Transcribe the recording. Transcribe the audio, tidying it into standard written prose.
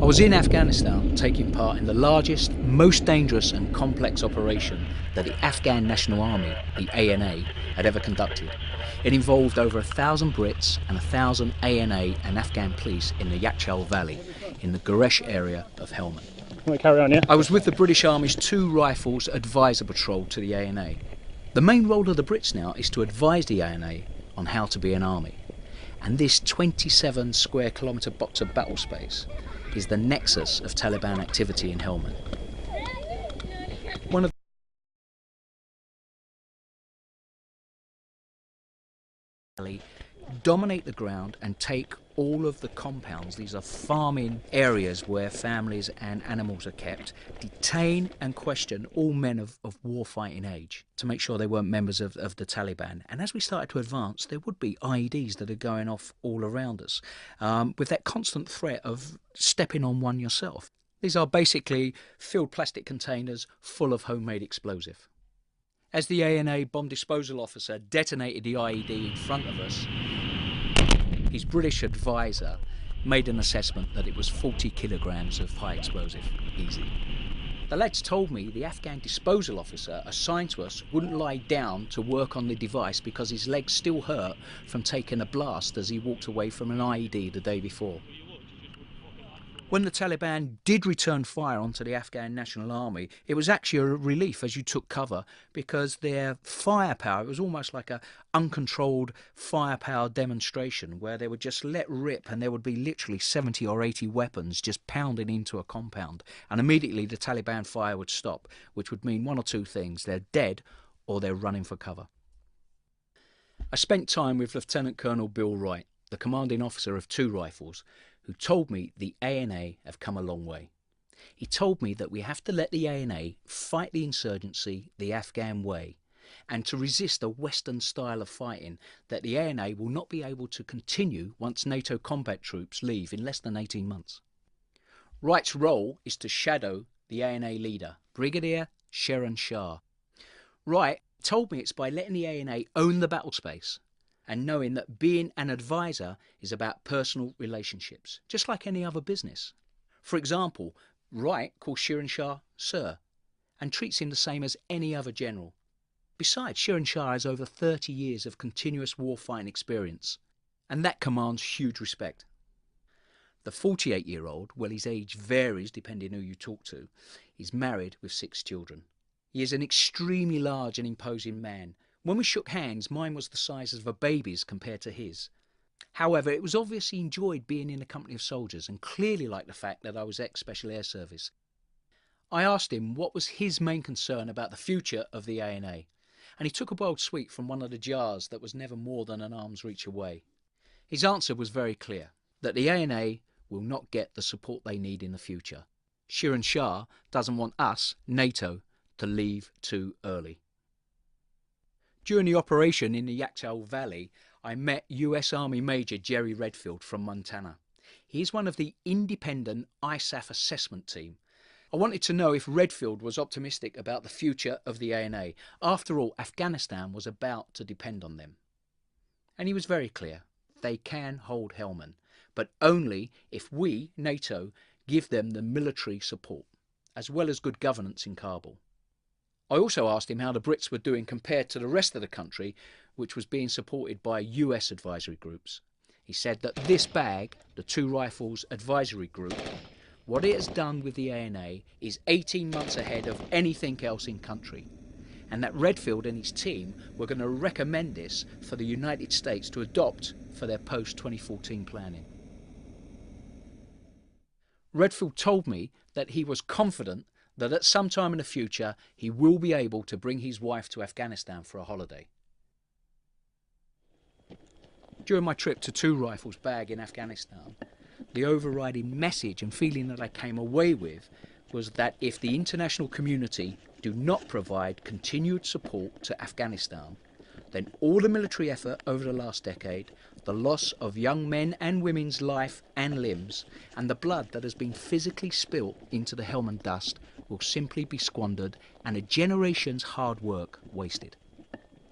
I was in Afghanistan taking part in the largest, most dangerous and complex operation that the Afghan National Army, the ANA, had ever conducted. It involved over 1,000 Brits and 1,000 ANA and Afghan police in the Yakhchal Valley, in the Guresh area of Helmand. Carry on, yeah? I was with the British Army's 2 Rifles Advisor Patrol to the ANA. The main role of the Brits now is to advise the ANA on how to be an army. And this 27 square kilometre box of battle space is the nexus of Taliban activity in Helmand. One of the dominate the ground and take all of the compounds. These are farming areas where families and animals are kept. Detain and question all men of war-fighting age to make sure they weren't members of the Taliban. And as we started to advance, there would be IEDs that are going off all around us, with that constant threat of stepping on one yourself. These are basically filled plastic containers full of homemade explosive. As the ANA bomb disposal officer detonated the IED in front of us, his British advisor made an assessment that it was 40 kilograms of high explosive, easy. The lads told me the Afghan disposal officer assigned to us wouldn't lie down to work on the device because his legs still hurt from taking a blast as he walked away from an IED the day before. When the Taliban did return fire onto the Afghan National Army, it was actually a relief as you took cover, because their firepower, it was almost like an uncontrolled firepower demonstration where they would just let rip and there would be literally 70 or 80 weapons just pounding into a compound. And immediately the Taliban fire would stop, which would mean one or two things: they're dead or they're running for cover. I spent time with Lieutenant Colonel Bill Wright, the commanding officer of 2 Rifles, who told me the ANA have come a long way. He told me that we have to let the ANA fight the insurgency the Afghan way, and to resist a Western style of fighting that the ANA will not be able to continue once NATO combat troops leave in less than 18 months. Wright's role is to shadow the ANA leader, Brigadier Shirin Shah. Wright told me it's by letting the ANA own the battle space, and knowing that being an advisor is about personal relationships, just like any other business. For example, Wright calls Shirin Shah Sir, and treats him the same as any other general. Besides, Shirin Shah has over 30 years of continuous warfighting experience, and that commands huge respect. The 48-year-old, well, his age varies depending who you talk to, is married with 6 children. He is an extremely large and imposing man. When we shook hands, mine was the size of a baby's compared to his. However, it was obvious he enjoyed being in the company of soldiers and clearly liked the fact that I was ex-Special Air Service. I asked him what was his main concern about the future of the ANA, and he took a boiled sweet from one of the jars that was never more than an arm's reach away. His answer was very clear, that the ANA will not get the support they need in the future. Shirin Shah doesn't want us, NATO, to leave too early. During the operation in the Yakhchal Valley, I met US Army Major Jerry Redfield from Montana. He is one of the independent ISAF assessment team. I wanted to know if Redfield was optimistic about the future of the ANA. After all, Afghanistan was about to depend on them. And he was very clear. They can hold Helmand, but only if we, NATO, give them the military support, as well as good governance in Kabul. I also asked him how the Brits were doing compared to the rest of the country, which was being supported by US advisory groups. He said that this bag, the 2 Rifles Advisory Group, what it has done with the ANA is 18 months ahead of anything else in country, and that Redfield and his team were going to recommend this for the United States to adopt for their post-2014 planning. Redfield told me that he was confident that at some time in the future he will be able to bring his wife to Afghanistan for a holiday. During my trip to 2 Rifles bag in Afghanistan, the overriding message and feeling that I came away with was that if the international community do not provide continued support to Afghanistan, then all the military effort over the last decade, the loss of young men and women's life and limbs, and the blood that has been physically spilt into the Helmand dust will simply be squandered and a generation's hard work wasted.